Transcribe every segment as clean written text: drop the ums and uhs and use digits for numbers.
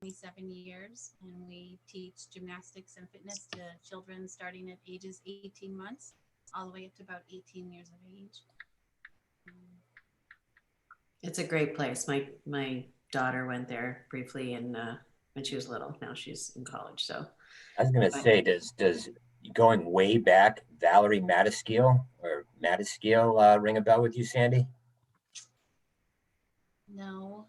7 years, and we teach gymnastics and fitness to children starting at ages 18 months all the way up to about 18 years of age. It's a great place. My daughter went there briefly and when she was little. Now she's in college. So I was going to say, does going way back, Valerie Mataskill ring a bell with you, Sandy? No.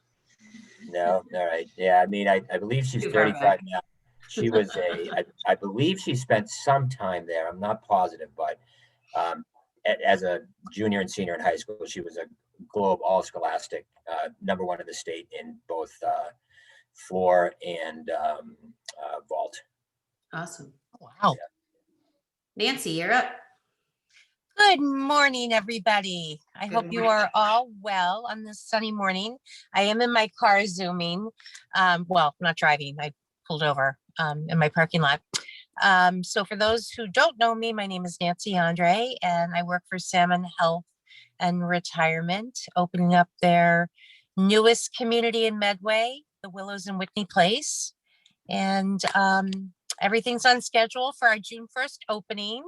No, all right. Yeah, I mean, I believe she's 35 now. She was I believe she spent some time there. I'm not positive, but as a junior and senior in high school, she was a Globe All Scholastic #1 in the state in both floor and vault. Awesome. Wow. Yeah. Nancy, you're up. Good morning, everybody. I hope you are all well on this sunny morning. I am in my car Zooming. Well, not driving. I pulled over in my parking lot. So for those who don't know me, my name is Nancy Andre, and I work for Salmon Health and Retirement, opening up their newest community in Medway, the Willows in Whitney Place. And everything's on schedule for our June 1st opening,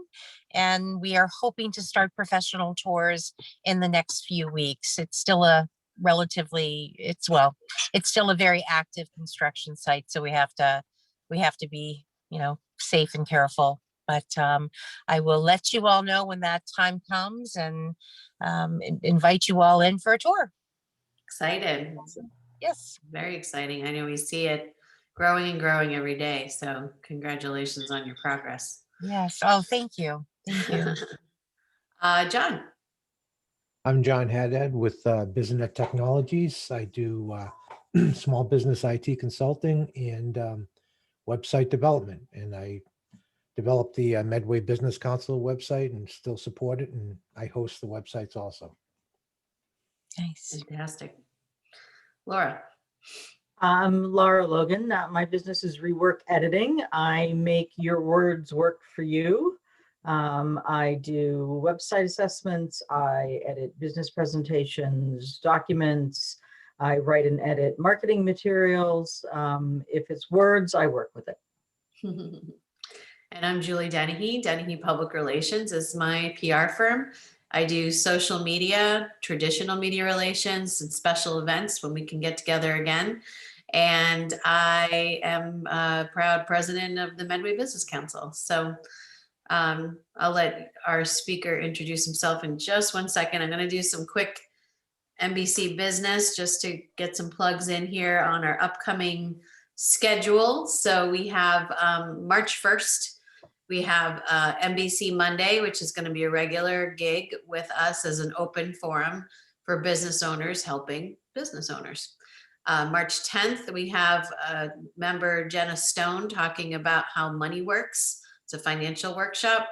and we are hoping to start professional tours in the next few weeks. It's still a it's still a very active construction site, so we have to be, safe and careful. But I will let you all know when that time comes and invite you all in for a tour. Excited. Yes. Very exciting. I know we see it growing and growing every day. So congratulations on your progress. Yes. Oh, thank you. Thank you. John. I'm John Haddad with Business Technologies. I do small business IT consulting and website development. And I developed the Medway Business Council website and still support it. And I host the websites also. Nice. Fantastic. Laura. I'm Laura Logan. My business is Rework Editing. I make your words work for you. I do website assessments. I edit business presentations, documents. I write and edit marketing materials. If it's words, I work with it. And I'm Julie Dennehy. Dennehy Public Relations is my PR firm. I do social media, traditional media relations, and special events when we can get together again. And I am a proud president of the Medway Business Council. So I'll let our speaker introduce himself in just 1 second. I'm going to do some quick MBC business just to get some plugs in here on our upcoming schedule. So we have March 1st. We have MBC Monday, which is going to be a regular gig with us as an open forum for business owners helping business owners. March 10th, we have member Jenna Stone talking about how money works. It's a financial workshop.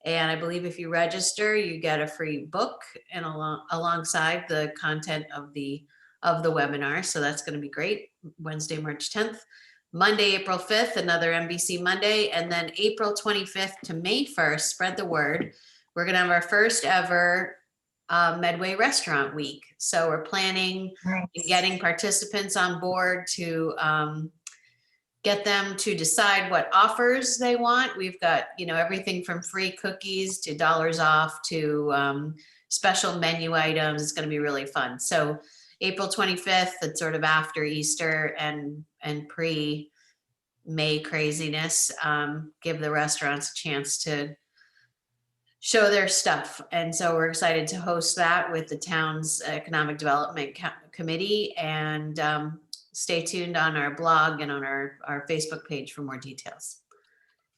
And I believe if you register, you get a free book and alongside the content of the webinar. So that's going to be great. Wednesday, March 10th. Monday, April 5th, another MBC Monday, and then April 25th to May 1st, spread the word. We're going to have our first ever Medway Restaurant Week. So we're planning and getting participants on board to get them to decide what offers they want. We've got, everything from free cookies to dollars off to special menu items. It's going to be really fun. So April 25th, it's sort of after Easter and pre-May craziness, give the restaurants a chance to show their stuff. And so we're excited to host that with the town's economic development committee, and stay tuned on our blog and on our Facebook page for more details.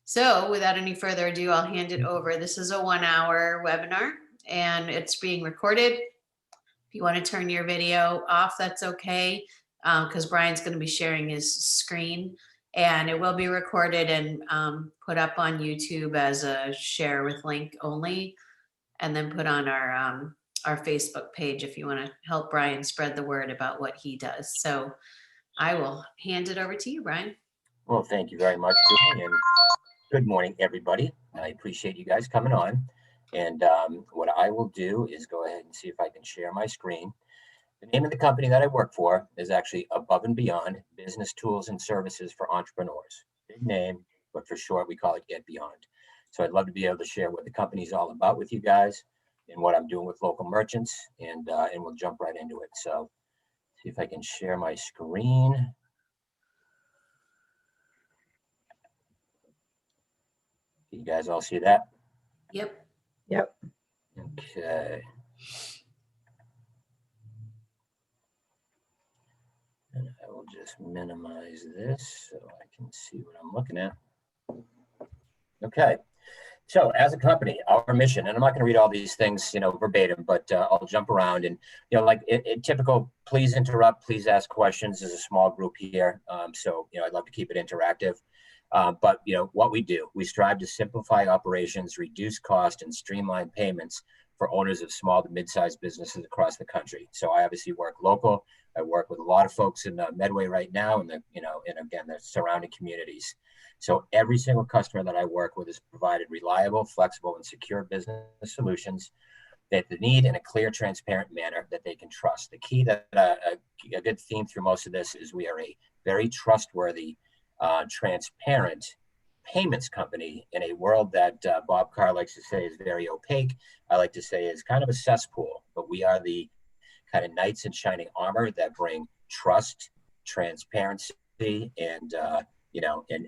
So without any further ado, I'll hand it over. This is a 1-hour webinar and it's being recorded. If you want to turn your video off, that's okay, because Brian's going to be sharing his screen, and it will be recorded and put up on YouTube as a share with link only, and then put on our Facebook page if you want to help Brian spread the word about what he does. So I will hand it over to you, Brian. Well, thank you very much, Julie, and good morning, everybody. I appreciate you guys coming on. And what I will do is go ahead and see if I can share my screen. The name of the company that I work for is actually Above and Beyond Business Tools and Services for Entrepreneurs. Big name, but for short, we call it Get Beyond. So I'd love to be able to share what the company's all about with you guys and what I'm doing with local merchants, and we'll jump right into it. So see if I can share my screen. You guys all see that? Yep. Yep. Okay. And I will just minimize this so I can see what I'm looking at. Okay. So as a company, our mission, and I'm not going to read all these things, verbatim, but I'll jump around and, like in typical, please interrupt, please ask questions. There's a small group here. So, I'd love to keep it interactive. But, what we do, we strive to simplify operations, reduce cost, and streamline payments for owners of small to mid-sized businesses across the country. So I obviously work local. I work with a lot of folks in Medway right now, and again, the surrounding communities. So every single customer that I work with is provided reliable, flexible, and secure business solutions that they need in a clear, transparent manner that they can trust. The key that a good theme through most of this is we are a very trustworthy, transparent payments company in a world that Bob Carr likes to say is very opaque. I like to say is kind of a cesspool, but we are the kind of knights in shining armor that bring trust, transparency, and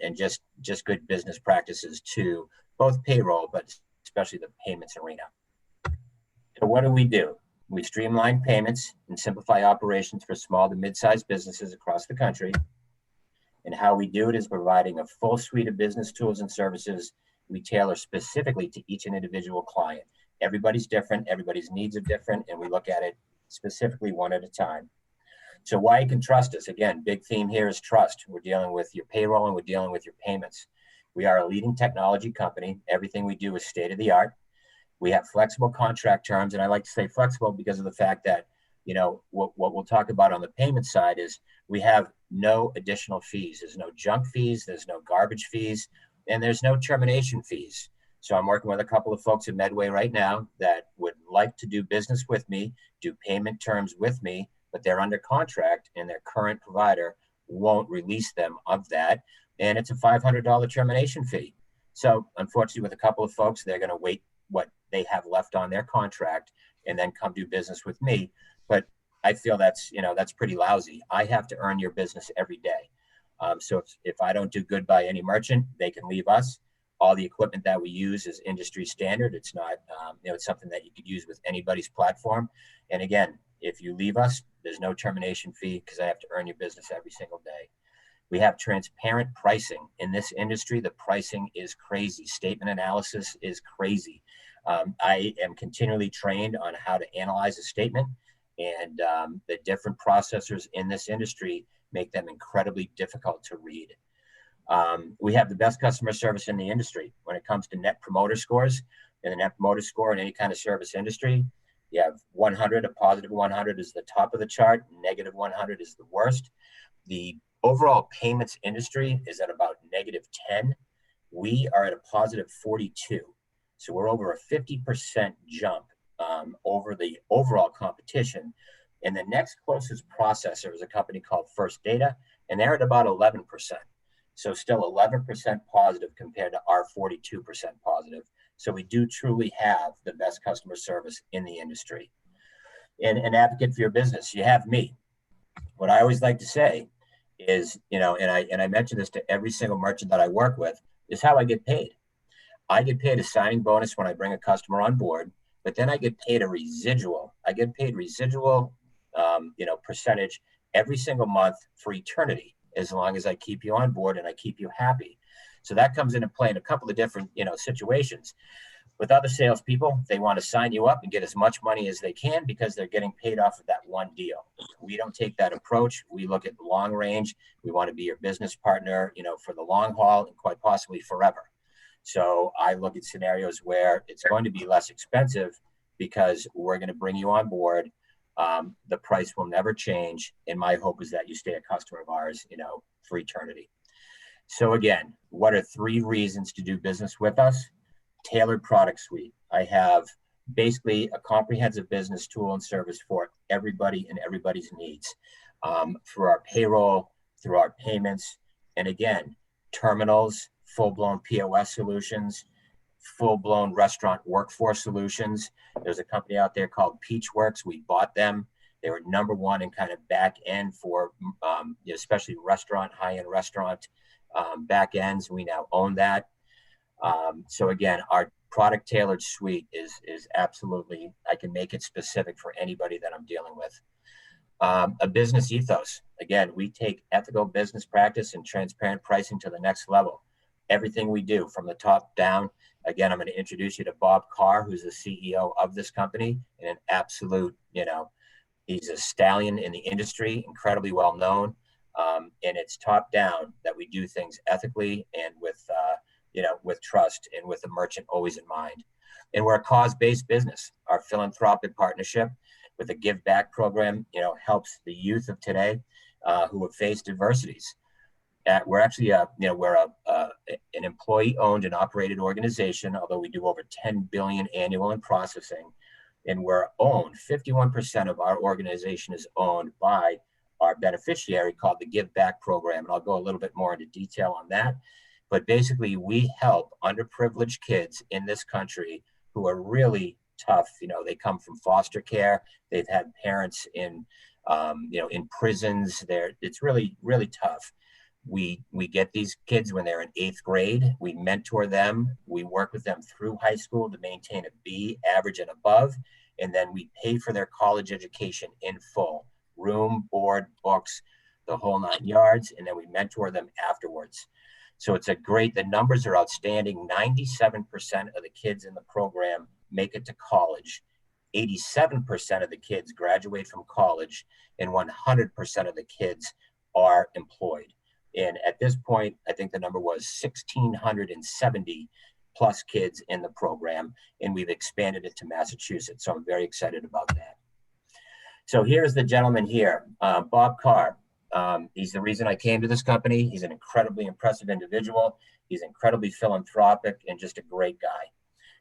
and just good business practices to both payroll, but especially the payments arena. So what do? We streamline payments and simplify operations for small to mid-sized businesses across the country. And how we do it is providing a full suite of business tools and services we tailor specifically to each and individual client. Everybody's different, everybody's needs are different, and we look at it specifically one at a time. So why you can trust us? Again, big theme here is trust. We're dealing with your payroll and we're dealing with your payments. We are a leading technology company. Everything we do is state of the art. We have flexible contract terms, and I like to say flexible because of the fact that, what we'll talk about on the payment side is we have no additional fees. There's no junk fees, there's no garbage fees, and there's no termination fees. So I'm working with a couple of folks at Medway right now that would like to do business with me, do payment terms with me, but they're under contract and their current provider won't release them of that. And it's a $500 termination fee. So unfortunately, with a couple of folks, they're going to wait what they have left on their contract and then come do business with me. But I feel that's pretty lousy. I have to earn your business every day. So if I don't do good by any merchant, they can leave us. All the equipment that we use is industry standard. It's not, it's something that you could use with anybody's platform. And again, if you leave us, there's no termination fee because I have to earn your business every single day. We have transparent pricing. In this industry, the pricing is crazy. Statement analysis is crazy. I am continually trained on how to analyze a statement, and the different processors in this industry make them incredibly difficult to read. We have the best customer service in the industry when it comes to net promoter scores. And the net promoter score in any kind of service industry, you have 100, a positive 100 is the top of the chart, negative 100 is the worst. The overall payments industry is at about negative 10. We are at a positive 42. So we're over a 50% jump over the overall competition. And the next closest processor is a company called First Data, and they're at about 11%. So still 11% positive compared to our 42% positive. So we do truly have the best customer service in the industry. And an advocate for your business, you have me. What I always like to say is, and I mention this to every single merchant that I work with, is how I get paid. I get paid a signing bonus when I bring a customer on board, but then I get paid a residual. I get paid residual, percentage every single month for eternity, as long as I keep you on board and I keep you happy. So that comes into play in a couple of different, situations. With other salespeople, they want to sign you up and get as much money as they can because they're getting paid off of that one deal. We don't take that approach. We look at the long range. We want to be your business partner, for the long haul and quite possibly forever. So I look at scenarios where it's going to be less expensive because we're going to bring you on board. The price will never change. And my hope is that you stay a customer of ours, for eternity. So again, what are 3 reasons to do business with us? Tailored product suite. I have basically a comprehensive business tool and service for everybody and everybody's needs, for our payroll, through our payments, and again, terminals, full-blown POS solutions, full-blown restaurant workforce solutions. There's a company out there called Peachworks. We bought them. They were number one in kind of back end for especially restaurant, high-end restaurant back ends. We now own that. So again, our product tailored suite is absolutely, I can make it specific for anybody that I'm dealing with. A business ethos. Again, we take ethical business practice and transparent pricing to the next level. Everything we do from the top down. Again, I'm going to introduce you to Bob Carr, who's the CEO of this company, and an absolute, he's a stallion in the industry, incredibly well known. And it's top down that we do things ethically and with trust and with the merchant always in mind. And we're a cause-based business. Our philanthropic partnership with the Give Back program, helps the youth of today who have faced adversities. We're actually, we're an employee-owned and operated organization, although we do over 10 billion annual in processing. And we're owned, 51% of our organization is owned by our beneficiary called the Give Back program. And I'll go a little bit more into detail on that. But basically, we help underprivileged kids in this country who are really tough. They come from foster care. They've had parents in prisons. It's really, really tough. We get these kids when they're in 8th grade. We mentor them. We work with them through high school to maintain a B average and above. And then we pay for their college education in full, room, board, books, the whole 9 yards. And then we mentor them afterwards. So it's the numbers are outstanding. 97% of the kids in the program make it to college. 87% of the kids graduate from college, and 100% of the kids are employed. And at this point, I think the number was 1,670 plus kids in the program, and we've expanded it to Massachusetts. So I'm very excited about that. So here's the gentleman here, Bob Carr. He's the reason I came to this company. He's an incredibly impressive individual. He's incredibly philanthropic and just a great guy.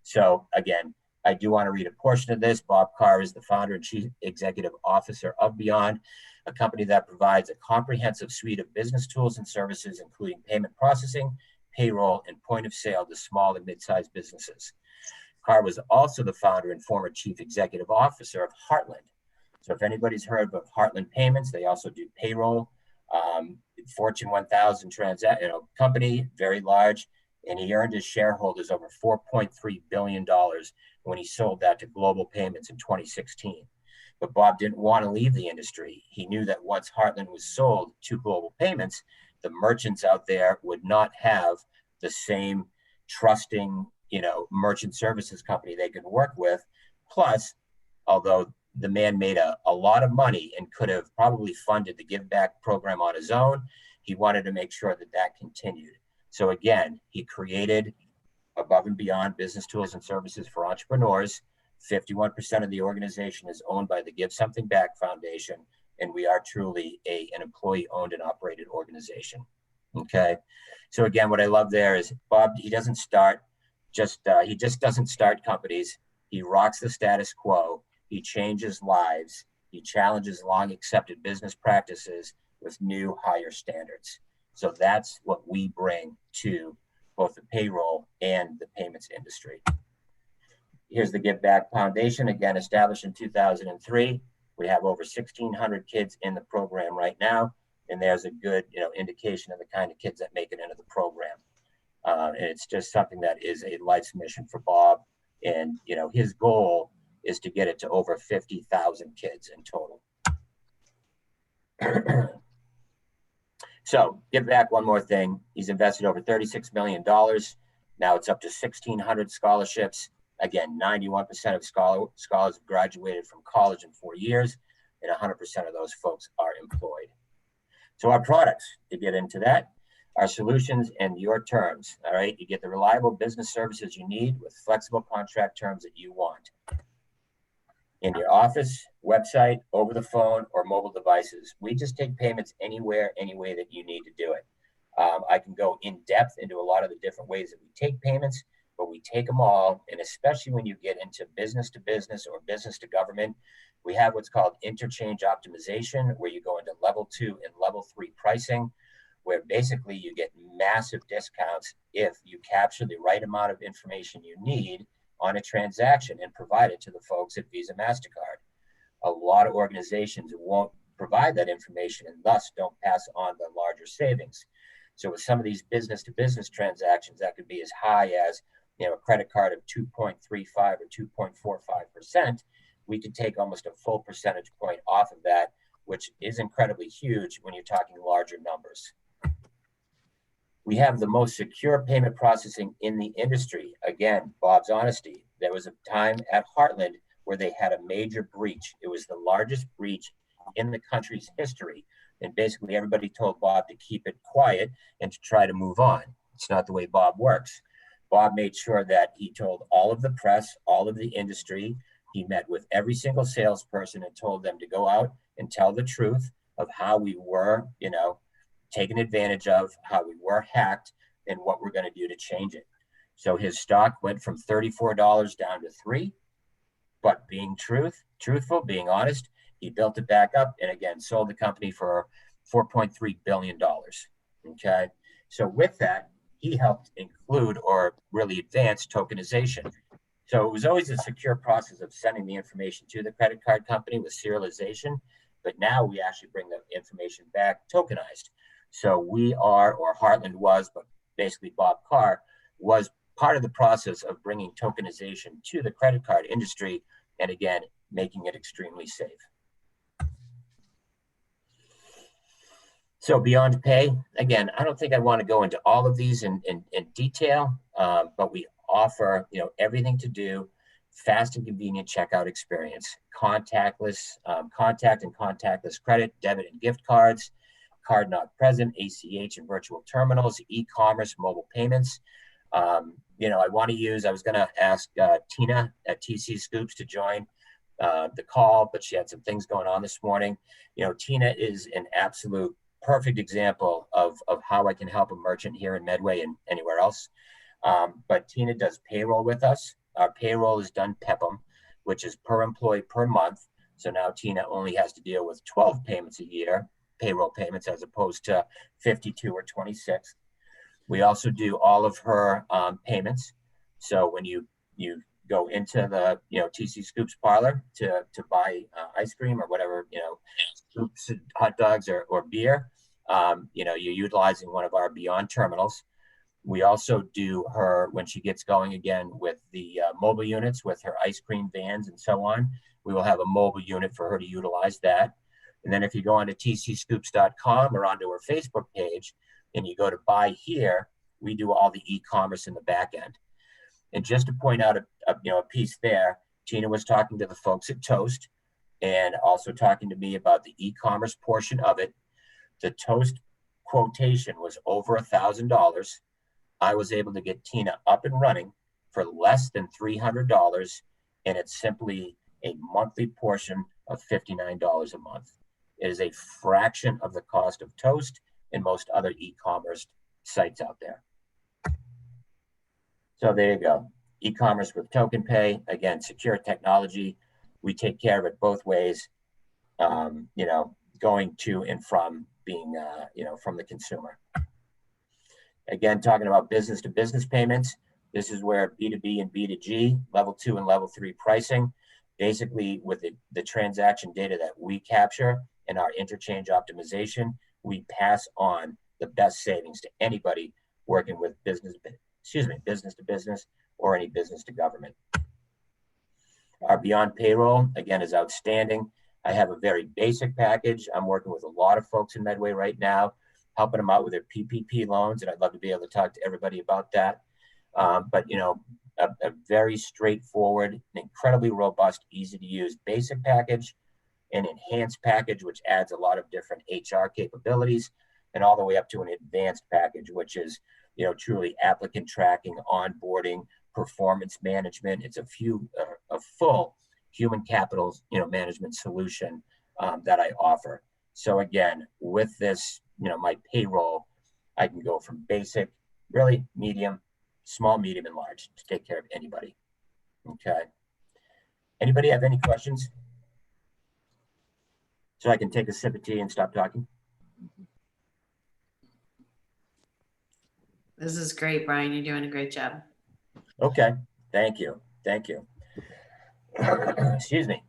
So again, I do want to read a portion of this. Bob Carr is the founder and chief executive officer of Beyond, a company that provides a comprehensive suite of business tools and services, including payment processing, payroll, and point of sale to small and mid-sized businesses. Carr was also the founder and former chief executive officer of Heartland. So if anybody's heard of Heartland Payments, they also do payroll, Fortune 1000 company, very large, and he earned his shareholders over $4.3 billion when he sold that to Global Payments in 2016. But Bob didn't want to leave the industry. He knew that once Heartland was sold to Global Payments, the merchants out there would not have the same trusting, merchant services company they could work with. Plus, although the man made a lot of money and could have probably funded the Give Back program on his own, he wanted to make sure that continued. So again, he created Above and Beyond business tools and services for entrepreneurs. 51% of the organization is owned by the Give Something Back Foundation, and we are truly an employee-owned and operated organization. Okay, so again, what I love there is Bob. He doesn't start he just doesn't start companies. He rocks the status quo. He changes lives. He challenges long accepted business practices with new, higher standards. So that's what we bring to both the payroll and the payments industry. Here's the Give Back Foundation, again, established in 2003. We have over 1,600 kids in the program right now, and there's a good, indication of the kind of kids that make it into the program. And it's just something that is a life's mission for Bob. And, his goal is to get it to over 50,000 kids in total. So Give Back, one more thing. He's invested over $36 million. Now it's up to 1,600 scholarships. Again, 91% of scholars have graduated from college in 4 years, and 100% of those folks are employed. So our products, to get into that, our solutions and your terms, all right? You get the reliable business services you need with flexible contract terms that you want. In your office, website, over the phone, or mobile devices. We just take payments anywhere, any way that you need to do it. I can go in depth into a lot of the different ways that we take payments, but we take them all, and especially when you get into business to business or business to government, we have what's called interchange optimization, where you go into level 2 and level 3 pricing, where basically you get massive discounts if you capture the right amount of information you need on a transaction and provide it to the folks at Visa, MasterCard. A lot of organizations won't provide that information and thus don't pass on the larger savings. So with some of these business to business transactions, that could be as high as, you know, a credit card of 2.35 or 2.45%, we could take almost a full percentage point off of that, which is incredibly huge when you're talking larger numbers. We have the most secure payment processing in the industry. Again, Bob's honesty. There was a time at Heartland where they had a major breach. It was the largest breach in the country's history. And basically everybody told Bob to keep it quiet and to try to move on. It's not the way Bob works. Bob made sure that he told all of the press, all of the industry. He met with every single salesperson and told them to go out and tell the truth of how we were, you know, taken advantage of, how we were hacked, and what we're going to do to change it. So his stock went from $34 down to $3, but being truthful, being honest, he built it back up and again sold the company for $4.3 billion. Okay, so with that, he helped include or really advance tokenization. So it was always a secure process of sending the information to the credit card company with serialization, but now we actually bring the information back tokenized. So we are, or Heartland was, but basically Bob Carr was part of the process of bringing tokenization to the credit card industry, and again, making it extremely safe. So Beyond Pay, again, I don't think I want to go into all of these in detail, but we offer, you know, everything to do fast and convenient checkout experience, contactless, contact and contactless credit, debit and gift cards, card not present, ACH and virtual terminals, e-commerce, mobile payments. You know, I was going to ask Tina at TC Scoops to join the call, but she had some things going on this morning. You know, Tina is an absolute perfect example of how I can help a merchant here in Medway and anywhere else. But Tina does payroll with us. Our payroll is done PEPM, which is per employee per month. So now Tina only has to deal with 12 payments a year, payroll payments, as opposed to 52 or 26. We also do all of her payments. So when you go into the, you know, TC Scoops parlor to buy ice cream or whatever, you know, scoops, hot dogs or beer, you know, you're utilizing one of our Beyond terminals. We also do her, when she gets going again with the mobile units, with her ice cream vans and so on, we will have a mobile unit for her to utilize that. And then if you go onto tcscoops.com or onto her Facebook page and you go to buy here, we do all the e-commerce in the back end. And just to point out a piece there, Tina was talking to the folks at Toast and also talking to me about the e-commerce portion of it. The Toast quotation was over $1,000. I was able to get Tina up and running for less than $300, and it's simply a monthly portion of $59 a month. It is a fraction of the cost of Toast and most other e-commerce sites out there. So there you go. E-commerce with token pay, again, secure technology. We take care of it both ways, you know, going to and from being, you know, from the consumer. Again, talking about business to business payments, this is where B2B and B2G, level 2 and level 3 pricing, basically with the transaction data that we capture in our interchange optimization, we pass on the best savings to anybody working with business to business or any business to government. Our Beyond Payroll, again, is outstanding. I have a very basic package. I'm working with a lot of folks in Medway right now, helping them out with their PPP loans, and I'd love to be able to talk to everybody about that. But, you know, a very straightforward, incredibly robust, easy to use basic package, an enhanced package, which adds a lot of different HR capabilities, and all the way up to an advanced package, which is, you know, truly applicant tracking, onboarding, performance management. It's a full human capital, you know, management solution that I offer. So again, with this, you know, my payroll, I can go from basic, really medium, small, medium, and large, to take care of anybody. Okay. Anybody have any questions? So I can take a sip of tea and stop talking? This is great, Brian. You're doing a great job. Okay, thank you, thank you. Excuse me.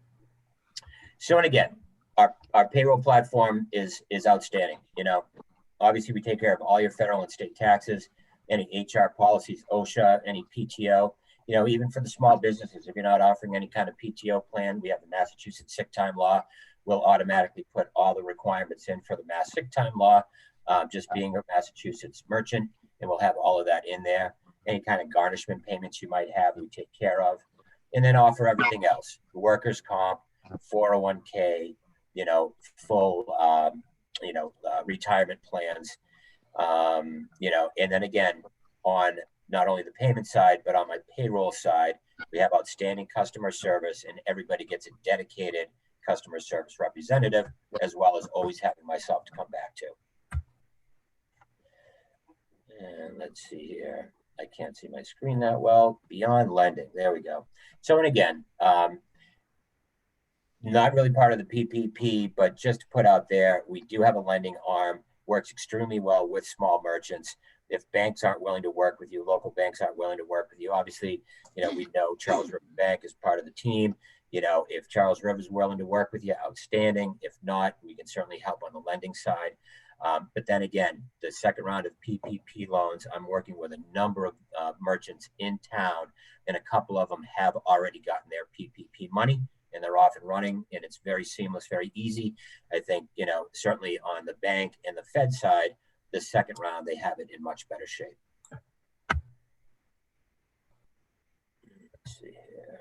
So, and again, our payroll platform is outstanding. You know, obviously we take care of all your federal and state taxes, any HR policies, OSHA, any PTO. You know, even for the small businesses, if you're not offering any kind of PTO plan, we have the Massachusetts sick time law. We'll automatically put all the requirements in for the Mass sick time law, just being a Massachusetts merchant, and we'll have all of that in there. Any kind of garnishment payments you might have, we take care of, and then offer everything else: workers' comp, 401k, you know, full, retirement plans, you know, and then again, on not only the payment side, but on my payroll side, we have outstanding customer service, and everybody gets a dedicated customer service representative, as well as always having myself to come back to. And let's see here. I can't see my screen that well. Beyond lending, there we go. So, and again, not really part of the PPP, but just to put out there, we do have a lending arm, works extremely well with small merchants. If banks aren't willing to work with you, local banks aren't willing to work with you, obviously, you know, we know Charles River Bank is part of the team. You know, if Charles River is willing to work with you, outstanding. If not, we can certainly help on the lending side. But then again, the second round of PPP loans, I'm working with a number of merchants in town, and a couple of them have already gotten their PPP money, and they're off and running, and it's very seamless, very easy. I think, you know, certainly on the bank and the Fed side, the second round, they have it in much better shape. Let's see here.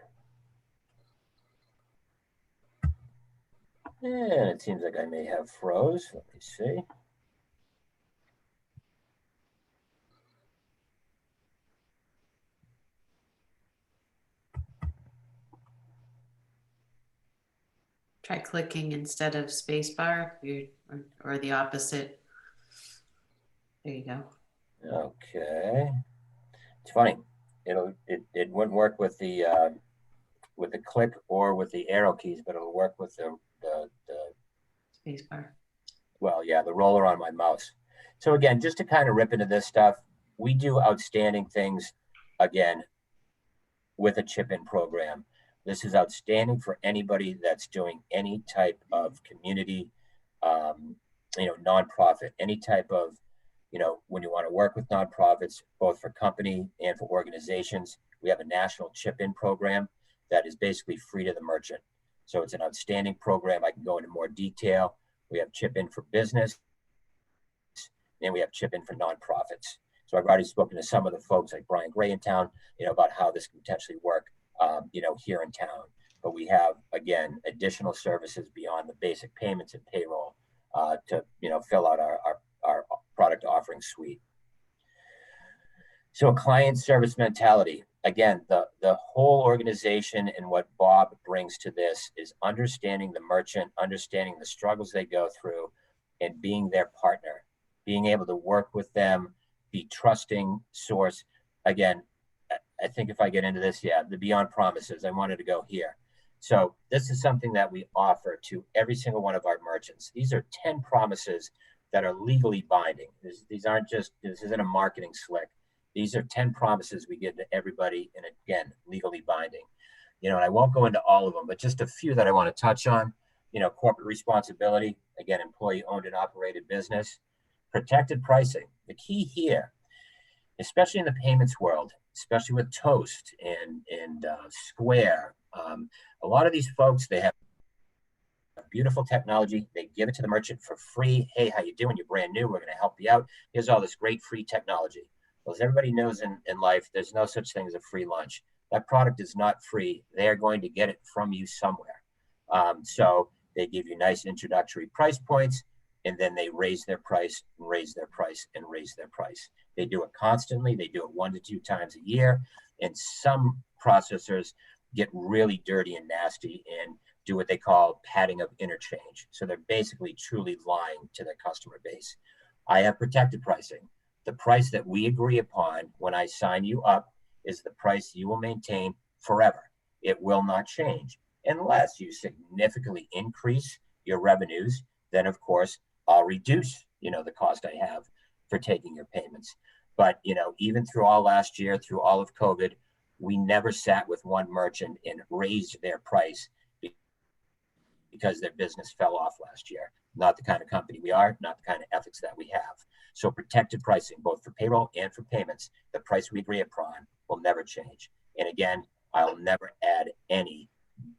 And it seems like I may have froze. Let me see. Try clicking instead of spacebar, or the opposite. There you go. Okay. It's funny. It wouldn't work with the click or with the arrow keys, but it'll work with the Spacebar. well, yeah, the roller on my mouse. So again, just to kind of rip into this stuff, we do outstanding things, again, with a chip-in program. This is outstanding for anybody that's doing any type of community, nonprofit, any type of, when you want to work with nonprofits, both for company and for organizations. We have a national chip-in program that is basically free to the merchant. So it's an outstanding program. I can go into more detail. We have chip-in for business, and we have chip-in for nonprofits. So I've already spoken to some of the folks like Brian Brady in town, about how this can potentially work, here in town. But we have, again, additional services beyond the basic payments and payroll to, fill out our product offering suite. So a client service mentality. Again, the whole organization and what Bob brings to this is understanding the merchant, understanding the struggles they go through, and being their partner, being able to work with them, be trusting source. Again, I think if I get into this, the beyond promises, I wanted to go here. So this is something that we offer to every single one of our merchants. These are 10 promises that are legally binding. These aren't just, this isn't a marketing slick. These are 10 promises we give to everybody, and again, legally binding. And I won't go into all of them, but just a few that I want to touch on. Corporate responsibility, again, employee owned and operated business. Protected pricing. The key here, especially in the payments world, especially with Toast and Square, a lot of these folks, they have beautiful technology. They give it to the merchant for free. Hey, how you doing? You're brand new. We're going to help you out. Here's all this great free technology. Well, as everybody knows in life, there's no such thing as a free lunch. That product is not free. They're going to get it from you somewhere. So they give you nice introductory price points, and then they raise their price, and raise their price, and raise their price. They do it constantly. They do it 1 to 2 times a year. And some processors get really dirty and nasty and do what they call padding of interchange. So they're basically truly lying to their customer base. I have protected pricing. The price that we agree upon when I sign you up is the price you will maintain forever. It will not change unless you significantly increase your revenues. Then of course I'll reduce, the cost I have for taking your payments. But, even through all last year, through all of COVID, we never sat with one merchant and raised their price because their business fell off last year. Not the kind of company we are, not the kind of ethics that we have. So protected pricing, both for payroll and for payments, the price we agree upon will never change. And again, I'll never add any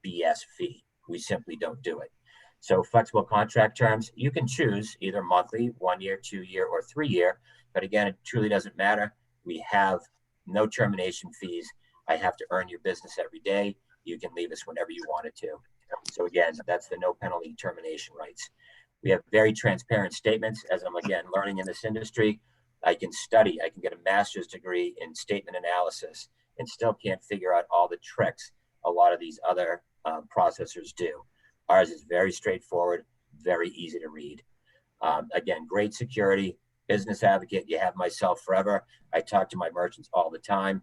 BS fee. We simply don't do it. So flexible contract terms, you can choose either monthly, 1 year, 2 year, or 3 year. But again, it truly doesn't matter. We have no termination fees. I have to earn your business every day. You can leave us whenever you wanted to. So again, that's the no penalty termination rights. We have very transparent statements. As I'm again learning in this industry, I can get a master's degree in statement analysis and still can't figure out all the tricks a lot of these other processors do. Ours is very straightforward, very easy to read. Again, great security, business advocate. You have myself forever. I talk to my merchants all the time.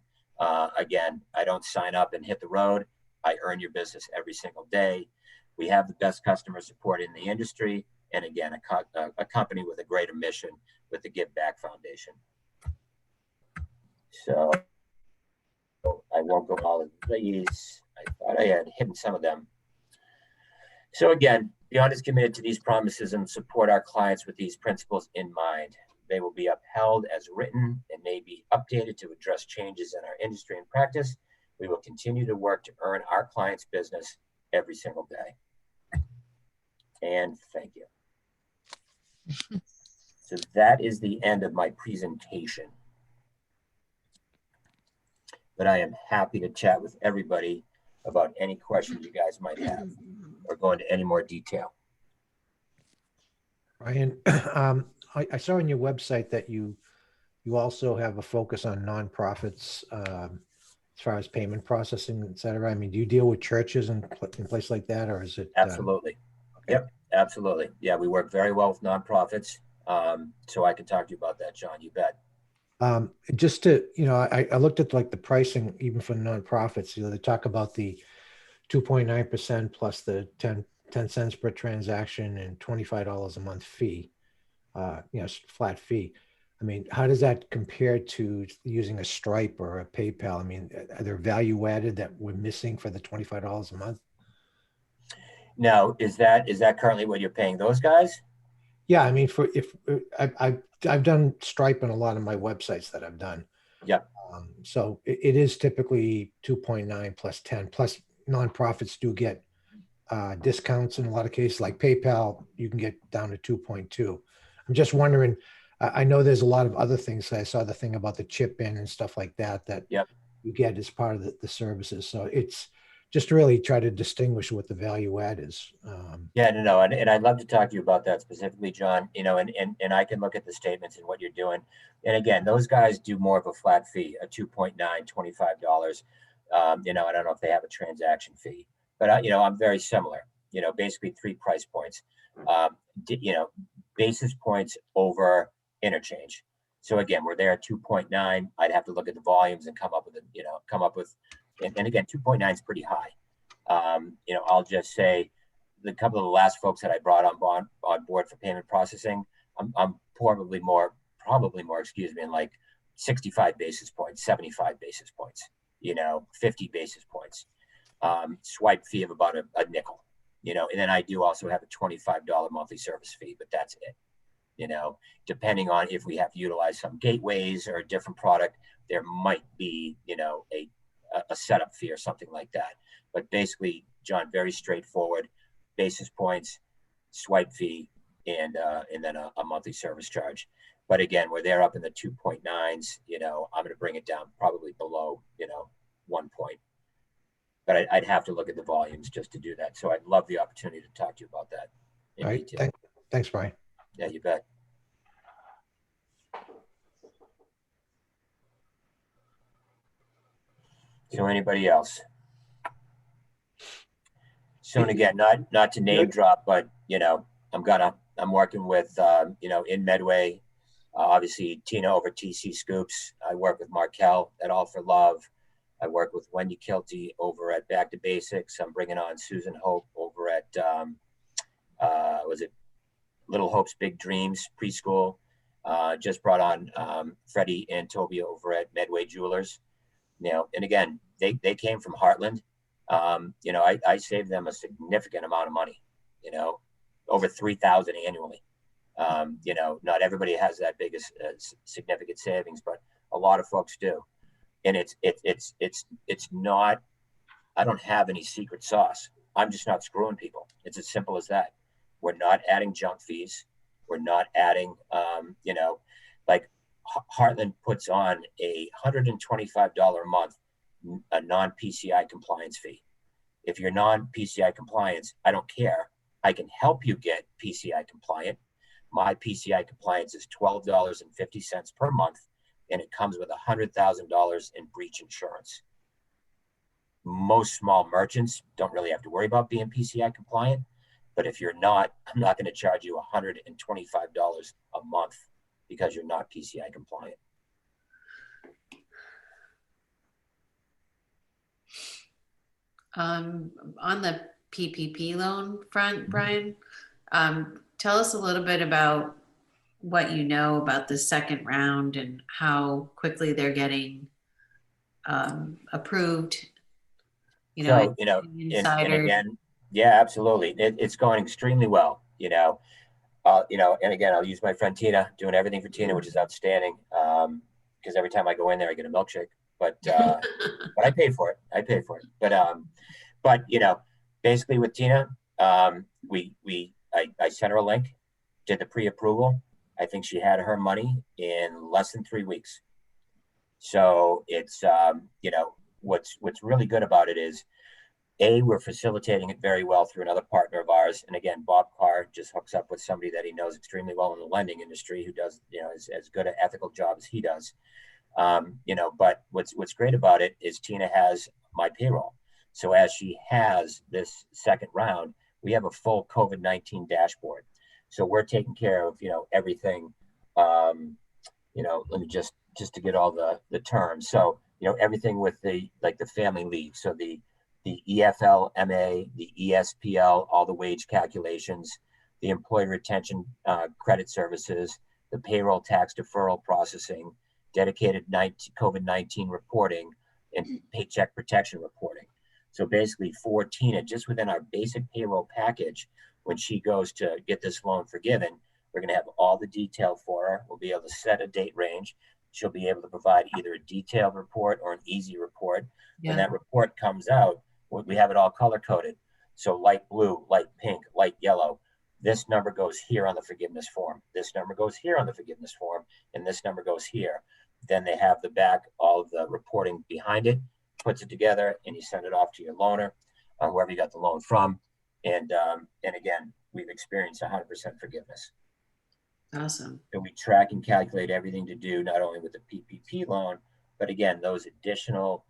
Again, I don't sign up and hit the road. I earn your business every single day. We have the best customer support in the industry. And again, a company with a greater mission with the Give Back Foundation. So I won't go all of these. I thought I had hidden some of them. So again, Beyond is committed to these promises and support our clients with these principles in mind. They will be upheld as written and may be updated to address changes in our industry and practice. We will continue to work to earn our clients' business every single day. And thank you. So that is the end of my presentation. But I am happy to chat with everybody about any questions you guys might have or go into any more detail. Brian, I saw on your website that you also have a focus on nonprofits as far as payment processing, et cetera. I mean, do you deal with churches and places like that, or is it? Absolutely. Okay. Yep, absolutely. Yeah, we work very well with nonprofits. So I can talk to you about that, John, you bet. Just to, I looked at like the pricing, even for nonprofits, they talk about the 2.9% plus the 10 cents per transaction and $25 a month fee, flat fee. I mean, how does that compare to using a Stripe or a PayPal? I mean, are there value added that we're missing for the $25 a month? Now, is that currently what you're paying those guys? Yeah, I mean, I've done Stripe on a lot of my websites that I've done. Yep. So it is typically 2.9 plus 10 plus nonprofits do get discounts in a lot of cases. Like PayPal, you can get down to 2.2. I'm just wondering. I know there's a lot of other things. I saw the thing about the chip in and stuff like that yep. you get as part of the services. So it's just to really try to distinguish what the value add is. Yeah, no, and I'd love to talk to you about that specifically, John, and I can look at the statements and what you're doing. And again, those guys do more of a flat fee, a 2.9, $25. I don't know if they have a transaction fee, but I'm very similar, basically 3 price points, basis points over interchange. So again, we're there at 2.9. I'd have to look at the volumes and come up with and again, 2.9 is pretty high. I'll just say the couple of the last folks that I brought on board for payment processing, I'm probably more, in like 65 basis points, 75 basis points, 50 basis points, swipe fee of about a nickel, and then I do also have a $25 monthly service fee, but that's it. Depending on if we have to utilize some gateways or a different product, there might be, a setup fee or something like that. But basically, John, very straightforward, basis points, swipe fee, and then a monthly service charge. But again, we're there up in the 2.9s, I'm going to bring it down probably below, 1 point. But I'd have to look at the volumes just to do that. So I'd love the opportunity to talk to you about that in detail. Thanks, Brian. Yeah, you bet. So anybody else? So and again, not to name drop, but I'm working with in Medway, Obviously, Tina over TC Scoops. I work with Markel at All for Love. I work with Wendy Kilty over at Back to Basics. I'm bringing on Susan Hope over at, was it Little Hope's Big Dreams Preschool. Just brought on Freddie and Toby over at Medway Jewelers. You know, and again, they came from Heartland. You know, I saved them a significant amount of money, you know, over $3,000 annually. You know, not everybody has that big significant savings, but a lot of folks do. And it's not, I don't have any secret sauce. I'm just not screwing people. It's as simple as that. We're not adding junk fees. We're not adding, you know, like Heartland puts on a $125 a month, a non-PCI compliance fee. If you're non-PCI compliance, I don't care. I can help you get PCI compliant. My PCI compliance is $12.50 per month, and it comes with $100,000 in breach insurance. Most small merchants don't really have to worry about being PCI compliant, but if you're not, I'm not going to charge you $125 a month because you're not PCI compliant. On the PPP loan front, Brian, tell us a little bit about what you know about the second round and how quickly they're getting approved. You know, So, you know, and again, yeah, absolutely. It's going extremely well, you know, and again, I'll use my friend Tina, doing everything for Tina, which is outstanding. Because every time I go in there, I get a milkshake, but I paid for it. I paid for it. But you know, basically with Tina, I sent her a link, did the pre-approval. I think she had her money in less than 3 weeks. So it's, you know, what's really good about it is, we're facilitating it very well through another partner of ours. And again, Bob Carr just hooks up with somebody that he knows extremely well in the lending industry, who does, you know, as good an ethical job as he does. You know, but what's great about it is Tina has my payroll. So as she has this second round, we have a full COVID-19 dashboard. So we're taking care of, you know, everything. You know, let me just to get all the terms. So, you know, everything with the family leave. So the EFL, MA, the ESPL, all the wage calculations, the employee retention credit services, the payroll tax deferral processing, dedicated COVID-19 reporting, and paycheck protection reporting. So basically for Tina, just within our basic payroll package, when she goes to get this loan forgiven, we're going to have all the detail for her. We'll be able to set a date range. She'll be able to provide either a detailed report or an easy report. Yeah. When that report comes out, we have it all color coded. So light blue, light pink, light yellow. This number goes here on the forgiveness form. This number goes here on the forgiveness form. And this number goes here. Then they have the back, all of the reporting behind it, puts it together, and you send it off to your loaner, wherever you got the loan from. And again, we've experienced 100% forgiveness. Awesome. So we track and calculate everything to do not only with the PPP loan, but again, those additional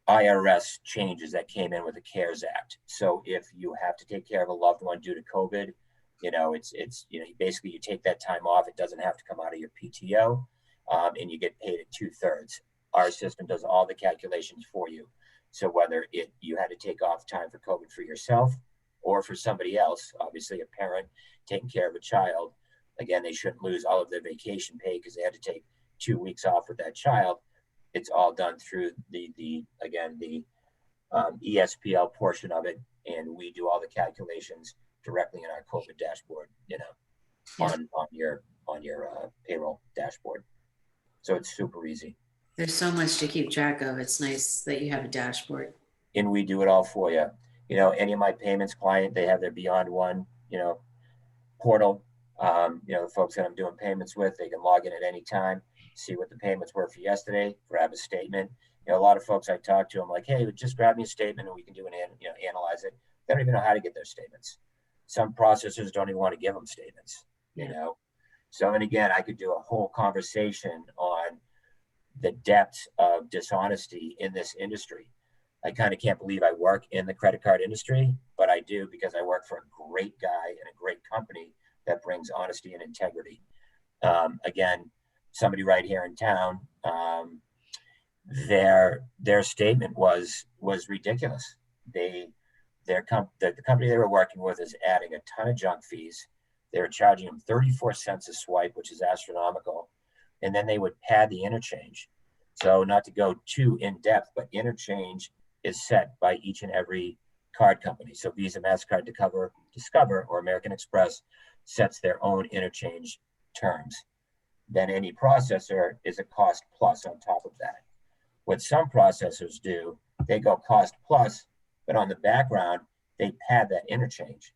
IRS changes that came in with the CARES Act. So if you have to take care of a loved one due to COVID, you know, it's you know, basically you take that time off. It doesn't have to come out of your PTO, and you get paid at 2/3. Our system does all the calculations for you. So whether you had to take off time for COVID for yourself or for somebody else, obviously a parent taking care of a child, again, they shouldn't lose all of their vacation pay because they had to take 2 weeks off with that child. It's all done through the ESPL portion of it, and we do all the calculations directly in our COVID dashboard. You know, Yeah. on your payroll dashboard. So it's super easy. There's so much to keep track of. It's nice that you have a dashboard. And we do it all for you. You know, any of my payments client, they have their Beyond One, you know, portal. You know, the folks that I'm doing payments with, they can log in at any time, see what the payments were for yesterday, grab a statement. You know, a lot of folks I talk to, I'm like, hey, just grab me a statement and we can do analyze it. They don't even know how to get their statements. Some processors don't even want to give them statements, you know? So, and again, I could do a whole conversation on the depths of dishonesty in this industry. I kind of can't believe I work in the credit card industry, but I do because I work for a great guy and a great company that brings honesty and integrity. Again, somebody right here in town, their statement was ridiculous. The company they were working with is adding a ton of junk fees. They were charging them 34 cents a swipe, which is astronomical. And then they would pad the interchange. So not to go too in depth, but interchange is set by each and every card company. So Visa, MasterCard, Discover, or American Express sets their own interchange terms. Then any processor is a cost plus on top of that. What some processors do, they go cost plus, but on the background, they pad that interchange.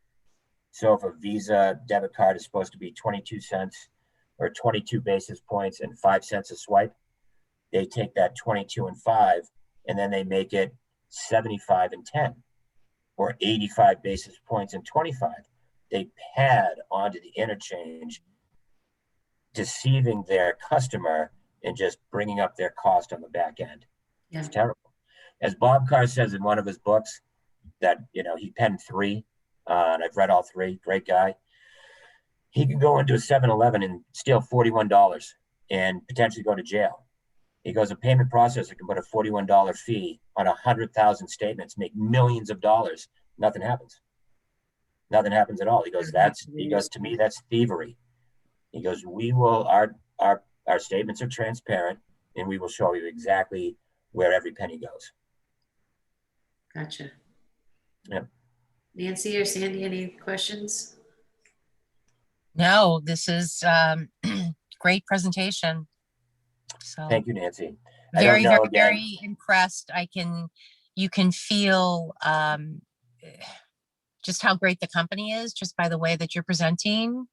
So if a Visa debit card is supposed to be 22 cents or 22 basis points and 5 cents a swipe, they take that 22 and 5, and then they make it 75 and 10, or 85 basis points and 25. They pad onto the interchange, deceiving their customer and just bringing up their cost on the back end. Yeah. It's terrible. As Bob Carr says in one of his books, that, you know, he penned 3, and I've read all 3, great guy. He can go into a 7-Eleven and steal $41 and potentially go to jail. He goes, a payment processor can put a $41 fee on 100,000 statements, make millions of dollars. Nothing happens. Nothing happens at all. He goes, to me, that's thievery. He goes, our statements are transparent, and we will show you exactly where every penny goes. Gotcha. Yep. Nancy or Sandy, any questions? No, this is great presentation. So Thank you, Nancy. very impressed. You can feel just how great the company is just by the way that you're presenting.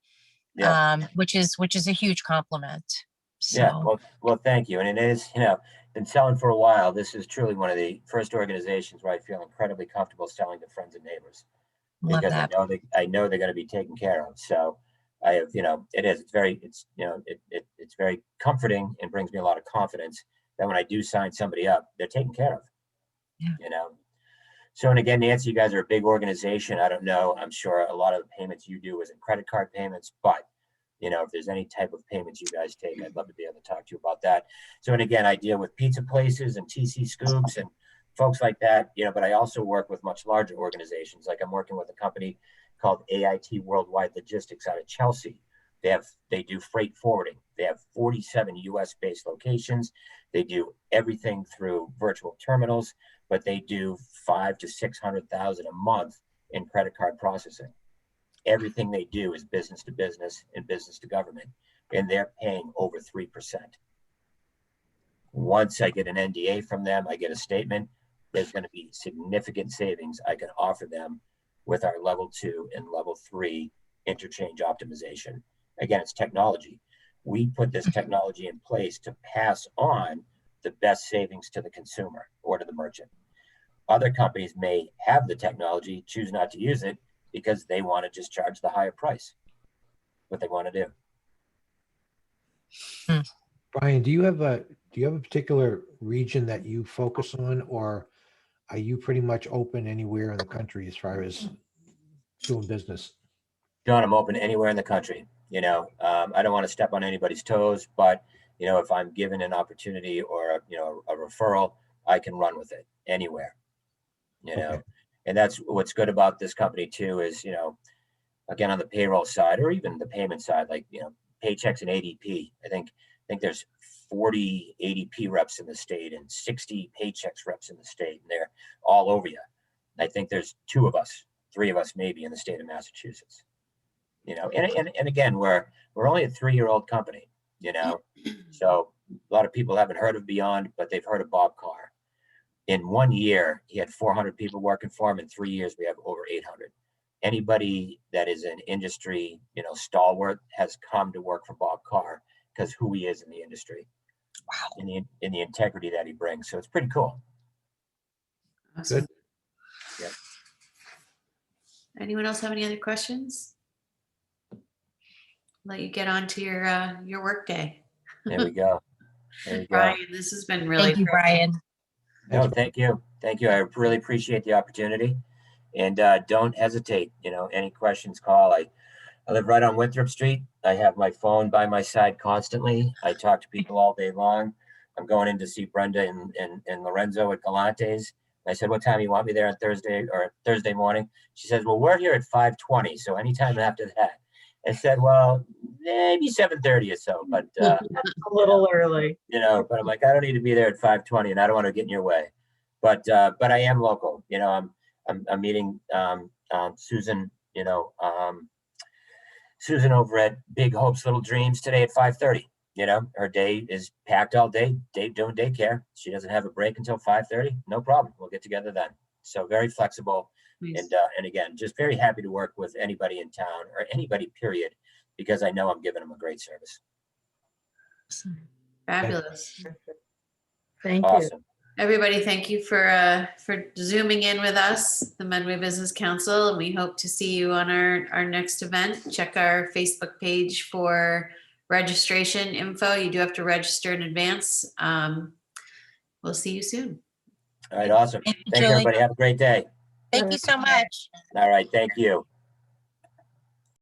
Yeah. Which is a huge compliment. So. Yeah, well, thank you. And it is, you know, been selling for a while. This is truly one of the first organizations where I feel incredibly comfortable selling to friends and neighbors, because I know they're going to be taken care of. So I have, you know, it's very comforting and brings me a lot of confidence that when I do sign somebody up, they're taken care of. Yeah. You know. So, and again, Nancy, you guys are a big organization. I don't know. I'm sure a lot of the payments you do is in credit card payments, but you know, if there's any type of payments you guys take, I'd love to be able to talk to you about that. So, and again, I deal with pizza places and TC Scoops and folks like that, you know, but I also work with much larger organizations. Like I'm working with a company called AIT Worldwide Logistics out of Chelsea. They do freight forwarding. They have 47 US based locations. They do everything through virtual terminals, but they do 500,000 to 600,000 a month in credit card processing. Everything they do is business to business and business to government, and they're paying over 3%. Once I get an NDA from them, I get a statement, there's going to be significant savings I can offer them with our level 2 and level 3 interchange optimization. Again, it's technology. We put this technology in place to pass on the best savings to the consumer or to the merchant. Other companies may have the technology, choose not to use it because they want to just charge the higher price. What they want to do. Brian, do you have a particular region that you focus on, or are you pretty much open anywhere in the country as far as doing business? John, I'm open anywhere in the country. You know, I don't want to step on anybody's toes, but you know, if I'm given an opportunity or a referral, I can run with it anywhere. You know, and that's what's good about this company too. Is, you know, again, on the payroll side or even the payment side, like, you know, Paychex and ADP. I think there's 40 ADP reps in the state and 60 Paychex reps in the state, and they're all over you. I think there's 3 of us maybe in the state of Massachusetts. You know, and again, we're only a 3-year-old company, you know, so a lot of people haven't heard of Beyond, but they've heard of Bob Carr. In 1 year, he had 400 people working for him. In 3 years, we have over 800. Anybody that is an industry, you know, stalwart has come to work for Bob Carr because who he is in the industry. Wow. In the integrity that he brings. So it's pretty cool. Awesome. Good. Yep. Anyone else have any other questions? Let you get on to your work day. There we go. Brian, this has been really Thank you, Brian. No, thank you. I really appreciate the opportunity, and don't hesitate. You know, any questions, call. I live right on Winthrop Street. I have my phone by my side constantly. I talk to people all day long. I'm going in to see Brenda and Lorenzo at Galante's. I said, what time do you want me there on Thursday morning? She says, well, we're here at 5:20, so anytime after that. I said, well, maybe 7:30 or so, but A little early. but I'm like, I don't need to be there at 5:20, and I don't want to get in your way. But I am local. I'm meeting Susan. Susan over at Big Hopes Little Dreams today at 5:30. Her day is packed all day. Doing daycare. She doesn't have a break until 5:30. No problem. We'll get together then. So very flexible. Nice. And again, just very happy to work with anybody in town or anybody, period, because I know I'm giving them a great service. Fabulous. Thank you. Awesome. Everybody, thank you for zooming in with us, the Medway Business Council, and we hope to see you on our next event. Check our Facebook page for registration info. You do have to register in advance. We'll see you soon. All right, awesome. Thank you, Thank you, Julie. everybody. Have a great day. Thank you so much. All right, thank you.